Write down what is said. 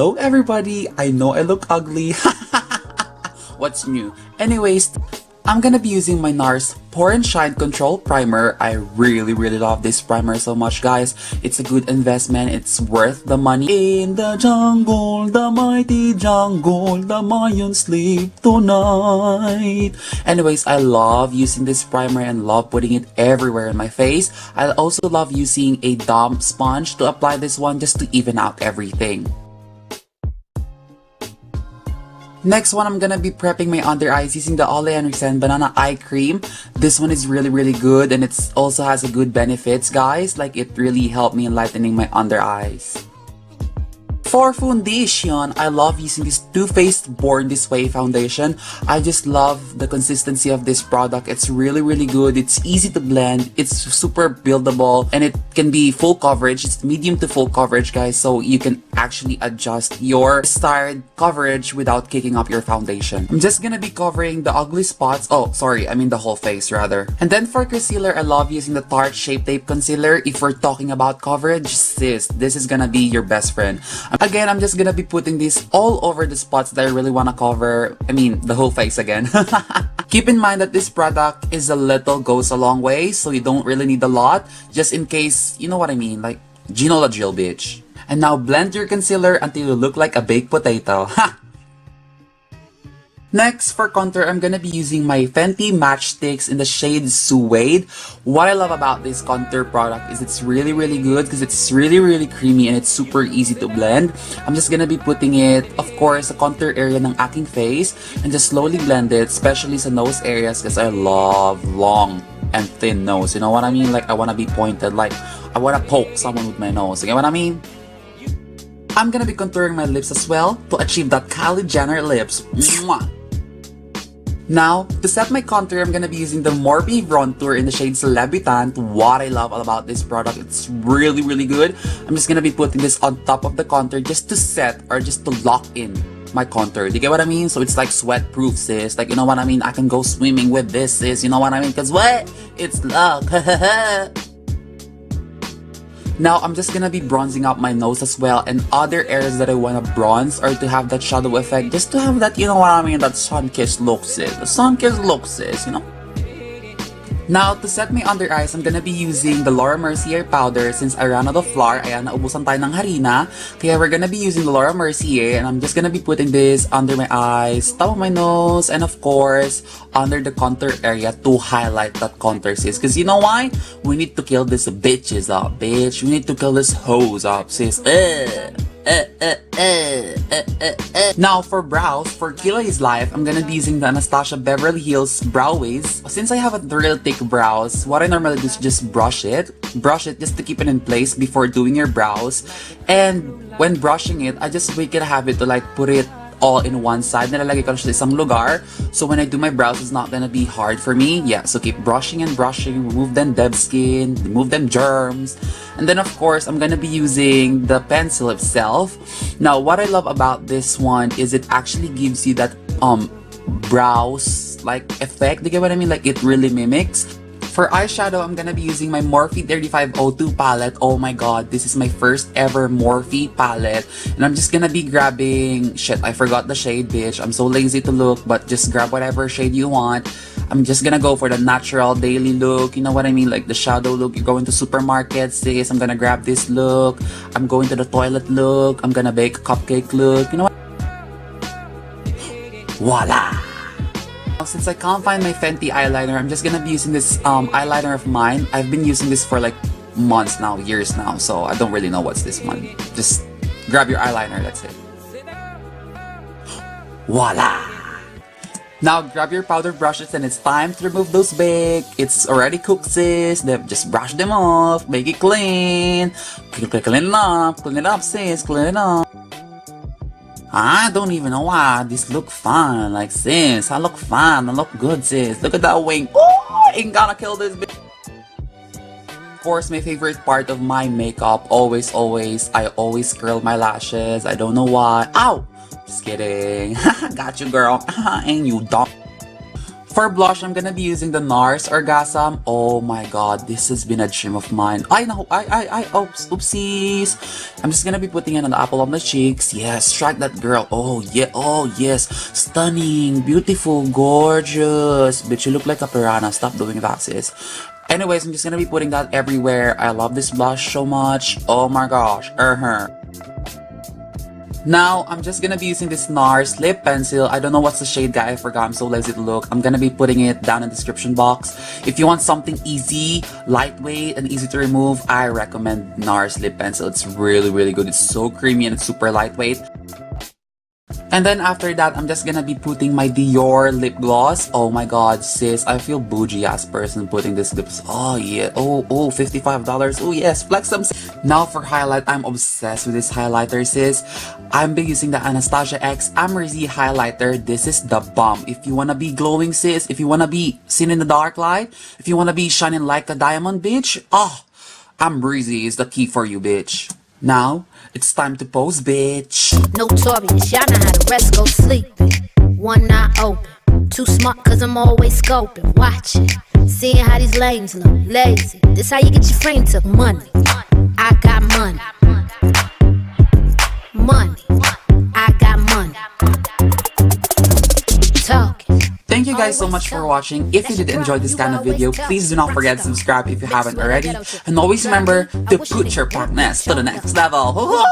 Hello everybody, I know I look ugly. What's new? Anyways, I'm gonna be using my NARS Pore and Shine Control Primer. I really love this primer so much, guys. It's a good investment. It's worth the money. In the jungle, the mighty jungle, the Mayans sleep tonight. Anyways, I love using this primer and love putting it everywhere in my face. I also love using a damp sponge to apply this one just to even out everything. Next one, I'm gonna be prepping my under eyes using the Henriksen Banana Eye Cream. This one is really good, and it also has a good benefits, guys. Like, it really helped me in lightening my under eyes. For foundation, I love using this Too Faced Born This Way foundation. I just love the consistency of this product. It's really good. It's easy to blend. It's super buildable, and it can be full coverage. It's medium to full coverage, guys, so you can actually adjust your desired coverage without kicking up your foundation. I'm just gonna be covering the ugly spots. Oh, sorry, I mean the whole face rather. And then for concealer, I love using the Tarte Shape Tape Concealer. If we're talking about coverage, sis, this is gonna be your best friend. Again, I'm just gonna be putting this all over the spots that I really wanna cover. I mean, the whole face again. Keep in mind that this product is a little goes a long way, so you don't really need a lot, just in case, you know what I mean, like, Gino la Jill, bitch. And now blend your concealer until you look like a baked potato. Ha! Next, for contour, I'm gonna be using my Fenty Match Stix in the shade Suede. What I love about this contour product is it's really good because it's really creamy and it's super easy to blend. I'm just gonna be putting it, of course, sa contour area ng aking face and just slowly blend it, especially sa nose areas because I love long and thin nose. You know what I mean? Like, I wanna be pointed, like, I wanna poke someone with my nose. You know what I mean? I'm gonna be contouring my lips as well to achieve that Kylie Jenner lips. Mwah! Now, to set my contour, I'm gonna be using the Morphe Brontour in the shade Celebutante. What I love all about this product, it's really good. I'm just gonna be putting this on top of the contour just to set or just to lock in my contour. Do you get what I mean? So it's like sweat proof, sis. Like, you know what I mean? I can go swimming with this, sis. You know what I mean? Cause what? It's luck. Now, I'm just gonna be bronzing up my nose as well and other areas that I wanna bronze or to have that shadow effect, just to have that, you know what I mean, that sun-kissed look, sis. The sun-kissed look, sis, you know? Now, to set my under eyes, I'm gonna be using the Mercier powder. Since I ran out of flour, ayan, naubusan tayo ng harina. Kaya we're gonna be using the Mercier, and I'm just gonna be putting this under my eyes, top of my nose, and of course, under the contour area to highlight that contour, sis. Because you know why? We need to kill this bitches up, bitch. We need to kill this hoes up, sis. Now for brows, for Killay's Life, I'm gonna be using the Anastasia Beverly Hills Brow Wiz. Since I have a real thick brows, what I normally do is just brush it just to keep it in place before doing your brows. And when brushing it, I just make it a habit to like put it all in one side. Nilalagay ko sa isang lugar. So when I do my brows, it's not gonna be hard for me. Yeah, so keep brushing and brushing. Remove them dead skin, remove them germs. And then of course, I'm gonna be using the pencil itself. Now, what I love about this one is it actually gives you that brows like effect. Do you get what I mean? Like, it really mimics. For eyeshadow, I'm gonna be using my Morphe 3502 palette. Oh my god, this is my first ever Morphe palette. And I'm just gonna be grabbing... Shit, I forgot the shade, bitch. I'm so lazy to look, but just grab whatever shade you want. I'm just gonna go for the natural daily look. You know what I mean? Like the shadow look. You go into supermarkets, sis. I'm gonna grab this look. I'm going to the toilet look. I'm gonna bake a cupcake look. You know what? Voila! Since I can't find my Fenty eyeliner, I'm just gonna be using this eyeliner of mine. I've been using this for like months now, years now, so I don't really know what's this one. Just grab your eyeliner, that's it. Voila! Now grab your powder brushes and it's time to remove those big. It's already cooked, sis. Just brush them off, make it clean. Clean it up, sis, clean it up. I don't even know why this look fine. Like, sis, I look fine. I look good, sis. Look at that wing. Oh, ain't gonna kill this bitch. Of course, my favorite part of my makeup, always, I always curl my lashes. I don't know why. Ow! Just kidding. Got you, girl. Ain't you dumb? For blush, I'm gonna be using the NARS Oragsm. Oh my god, this has been a dream of mine. I know, oops, oopsies. I'm just gonna be putting it on the apple of my cheeks. Yes, strike that girl. Oh yeah, oh yes. Stunning, beautiful, gorgeous. Bitch, you look like a piranha. Stop doing that, sis. Anyways, I'm just gonna be putting that everywhere. I love this blush so much. Oh my gosh, Now, I'm just gonna be using this NARS lip pencil. I don't know what's the shade, guy. I forgot. I'm so lazy to look. I'm gonna be putting it down in the description box. If you want something easy, lightweight, and easy to remove, I recommend NARS lip pencil. It's really, really good. It's so creamy and it's super lightweight. And then after that, I'm just gonna be putting my Dior lip gloss. Oh my god, sis, I feel bougie ass person putting this lips. Oh yeah, oh, $55. Oh yes, flex some. Now for highlight, I'm obsessed with this highlighter, sis. I'm be using the Anastasia X Amrezy highlighter. This is the bomb. If you wanna be glowing, sis, if you wanna be seen in the dark light, if you wanna be shining like a diamond, bitch, Amrezy is the key for you, bitch. Now, it's time to pose, bitch. Notorious, y'all know how the rest go sleeping. One eye open, too smart cause I'm always scoping, watching, seeing how these lames look, lazy. This how you get your frame took, money. I got money. Money. I got money. Talking. Thank you guys so much for watching. If you did enjoy this kind of video, please do not forget to subscribe if you haven't already. And always remember to put your partners to the next level.